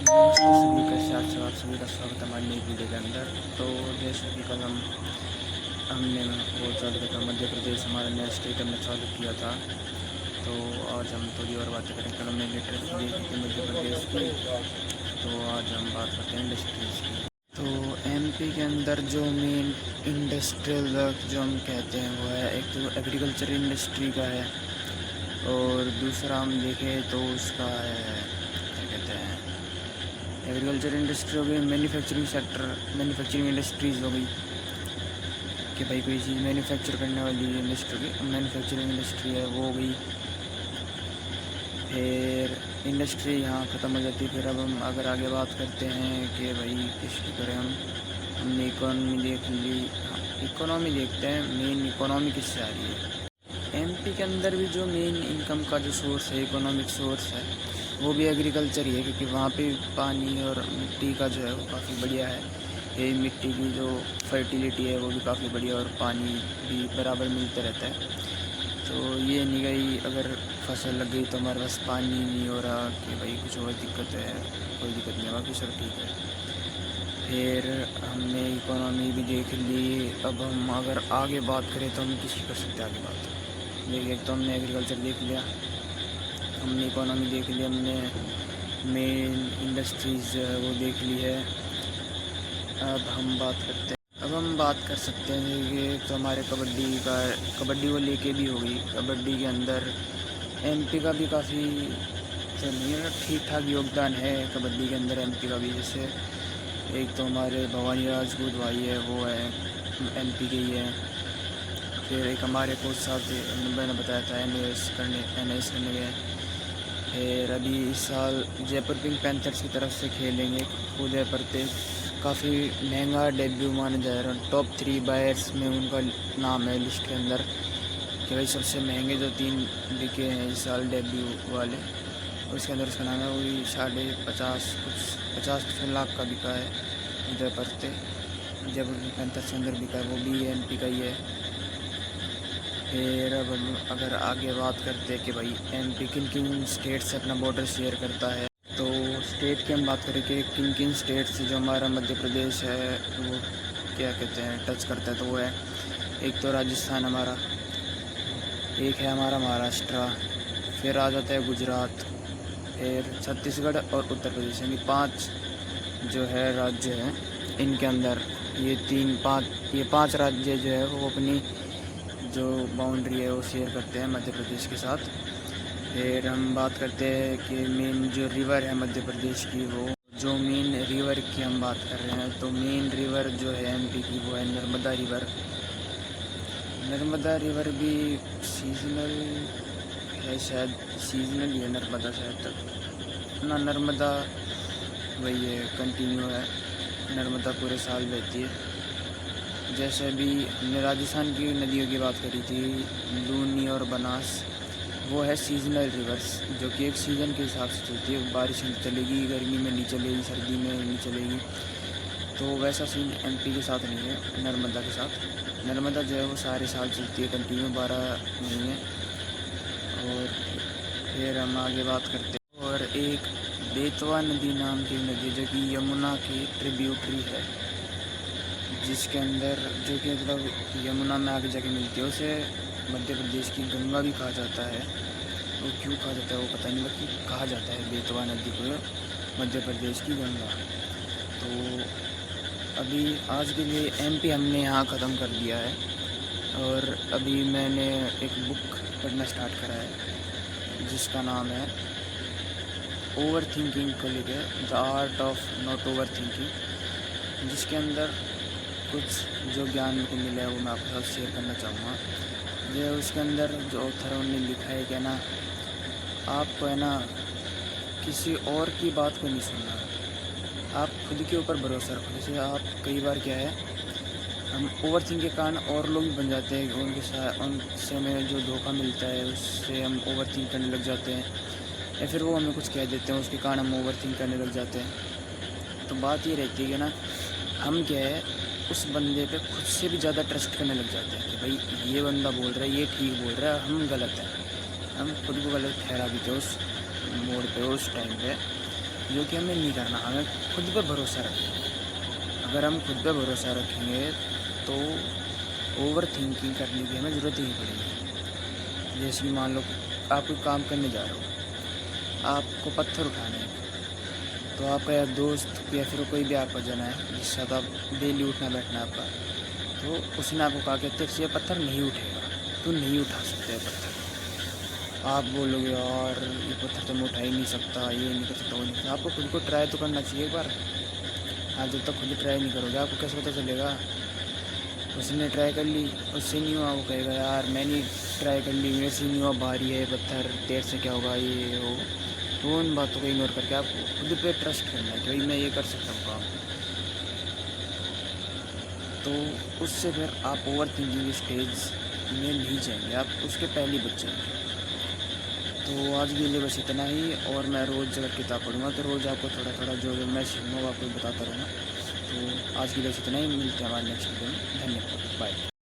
नमस्ते सभी, कैसे आप सभी का स्वागत है हमारी नई वीडियो के अंदर। तो जैसे कि कल हमने वो चालू किया था, मध्य प्रदेश हमारा नया स्टेट हमने चालू किया था। तो आज हम थोड़ी और बातें करें। कल हमने लिटरेसी देखी थी मध्य प्रदेश की, तो आज हम बात करते हैं इंडस्ट्रीज़ की। तो एमपी के अंदर जो मेन इंडस्ट्रियल वर्क जो हम कहते हैं वो है, एक तो एग्रीकल्चर इंडस्ट्री का है, और दूसरा हम देखें तो उसका है, क्या कहते हैं, एग्रीकल्चर इंडस्ट्री हो गई, मैन्युफैक्चरिंग सेक्टर, मैन्युफैक्चरिंग इंडस्ट्रीज़ हो गई कि भाई कोई चीज़ मैन्युफैक्चर करने वाली इंडस्ट्री, मैन्युफैक्चरिंग इंडस्ट्री है वो हो गई। फिर इंडस्ट्री यहाँ ख़त्म हो जाती है। फिर अब हम अगर आगे बात करते हैं कि भाई किसकी करें, हमने इकोनॉमी देख ली। इकोनॉमी देखते हैं, मेन इकोनॉमी किससे आ रही है। एमपी के अंदर भी जो मेन इनकम का जो सोर्स है, इकोनॉमिक सोर्स है, वो भी एग्रीकल्चर ही है, क्योंकि वहाँ पे पानी और मिट्टी का जो है वो काफ़ी बढ़िया है। ये मिट्टी की जो फर्टिलिटी है वो भी काफ़ी बढ़िया, और पानी भी बराबर मिलता रहता है। तो ये नहीं गई अगर फसल लग गई तो हमारे पास पानी नहीं हो रहा कि भाई कुछ और दिक्कत है, कोई दिक्कत नहीं, बाकी सब ठीक है। फिर हमने इकोनॉमी भी देख ली। अब हम अगर आगे बात करें तो हम किसकी कर सकते हैं आगे बात। देखिए, एक तो हमने एग्रीकल्चर देख लिया, हमने इकोनॉमी देख लिया, हमने मेन इंडस्ट्रीज़ जो है वो देख ली है। अब हम बात कर सकते हैं कि तो हमारे कबड्डी को लेके भी होगी। कबड्डी के अंदर एमपी का भी काफ़ी तो नहीं है, ठीक ठाक योगदान है कबड्डी के अंदर एमपी का भी। जैसे एक तो हमारे भवानी राजपूत भाई है, वो है एमपी के ही है। फिर एक हमारे कोच साहब थे, मैंने बताया था एनएस करने गए। फिर अभी इस साल जयपुर पिंक पैंथर्स की तरफ से खेलेंगे उदयपुर पे। काफ़ी महंगा डेब्यू माना जा रहा है, टॉप 3 बायर्स में उनका नाम है लिस्ट के अंदर, कि भाई सबसे महंगे जो 3 बिके हैं इस साल डेब्यू वाले, उसके अंदर उसका नाम है वही 50-55 लाख का बिका है उदयपुर पे। जयपुर पिंक पैंथर्स के अंदर बिका है, वो भी एमपी का ही है। फिर अब हम अगर आगे बात करते हैं कि भाई एमपी किन किन स्टेट से अपना बॉर्डर शेयर करता है, तो स्टेट की हम बात करें कि किन किन स्टेट से जो हमारा मध्य प्रदेश है वो क्या कहते हैं टच करता है, तो वो है एक तो राजस्थान हमारा, एक है हमारा महाराष्ट्र, फिर आ जाता है गुजरात, फिर छत्तीसगढ़ और उत्तर प्रदेश। यानी 5 जो है राज्य हैं, इनके अंदर ये 5 राज्य जो है वो अपनी जो बाउंड्री है वो शेयर करते हैं मध्य प्रदेश के साथ। फिर हम बात करते हैं कि मेन जो रिवर है मध्य प्रदेश की, वो जो मेन रिवर की हम बात कर रहे हैं, तो मेन रिवर जो है एमपी की वो है नर्मदा रिवर। नर्मदा रिवर भी सीजनल है, शायद सीजनल ही है नर्मदा, शायद तक ना, नर्मदा वही है, कंटिन्यू है, नर्मदा पूरे साल बहती है। जैसे अभी हमने राजस्थान की नदियों की बात करी थी, लूनी और बनास, वो है सीजनल रिवर्स, जो कि एक सीज़न के हिसाब से चलती है। बारिश में चलेगी, गर्मी में नहीं चलेगी, सर्दी में नहीं चलेगी। तो वैसा सीन एमपी के साथ नहीं है नर्मदा के साथ। नर्मदा जो है वो सारे साल चलती है, कंटिन्यू 12 महीने। और फिर हम आगे बात करते हैं, और एक बेतवा नदी नाम की नदी जो कि यमुना की ट्रिब्यूटरी है, जिसके अंदर जो कि मतलब यमुना में आगे जाके मिलती है, उसे मध्य प्रदेश की गंगा भी कहा जाता है। वो क्यों कहा जाता है वो पता नहीं, बाकी कहा जाता है बेतवा नदी को मध्य प्रदेश की गंगा। तो अभी आज के लिए एमपी हमने यहाँ ख़त्म कर दिया है, और अभी मैंने एक बुक पढ़ना स्टार्ट करा है जिसका नाम है ओवर थिंकिंग को लेकर, the art of not over thinking, जिसके अंदर कुछ जो ज्ञान मेरे को मिला है वो मैं आपके साथ शेयर करना चाहूँगा। जो उसके अंदर जो ऑथर ने लिखा है कि ना, आपको है ना किसी और की बात को नहीं सुनना, आप खुद के ऊपर भरोसा रखो। जैसे आप कई बार क्या है, हम ओवर थिंक के कारण और लोग भी बन जाते हैं, उनसे हमें जो धोखा मिलता है उससे हम ओवर थिंक करने लग जाते हैं, या फिर वो हमें कुछ कह देते हैं उसके कारण हम ओवर थिंक करने लग जाते हैं। तो बात ये रहती है कि ना, हम क्या है उस बंदे पे खुद से भी ज़्यादा ट्रस्ट करने लग जाते हैं कि भाई ये बंदा बोल रहा है, ये ठीक बोल रहा है, हम गलत हैं। हम खुद को गलत ठहरा देते उस मोड़ पे, उस टाइम पे। जो कि हमें नहीं करना। हमें खुद पे भरोसा रखें। अगर हम खुद पे भरोसा रखेंगे तो ओवर थिंकिंग करने की हमें ज़रूरत ही नहीं पड़ेगी। जैसे कि मान लो आप कोई काम करने जा रहे हो, आपको पत्थर उठाने हैं, तो आपका या दोस्त या फिर कोई भी आपका जना है जिसके साथ आप डेली उठना बैठना आपका, तो उसने आपको कहा कि तेरे से ये पत्थर नहीं उठेगा, तू नहीं उठा सकता है पत्थर। आप बोलोगे यार ये पत्थर तो मैं उठा ही नहीं सकता, ये नहीं कर सकता, वो नहीं कर सकता। आपको खुद को ट्राई तो करना चाहिए एक बार। आप जब तक खुद ट्राई नहीं करोगे आपको कैसे पता चलेगा। उसने ट्राई कर ली, उससे नहीं हुआ, वो कहेगा यार मैंने ट्राई कर ली, मेरे से नहीं हुआ, भारी है पत्थर, तेरे से क्या होगा, ये हो। तो उन बातों को इग्नोर करके आपको खुद पे ट्रस्ट करना है कि भाई मैं ये कर सकता हूँ काम। तो उससे फिर आप ओवर थिंकिंग स्टेज में नहीं जाएंगे, आप उसके पहले बच जाएंगे। तो आज के लिए बस इतना ही। और मैं रोज़ अगर किताब पढ़ूँगा तो रोज़ आपको थोड़ा थोड़ा जो मैं सीखूँगा वो आपको बताता रहूँगा। तो आज के लिए बस इतना ही। मिलते हैं हमारे नेक्स्ट वीडियो में। धन्यवाद, बाय।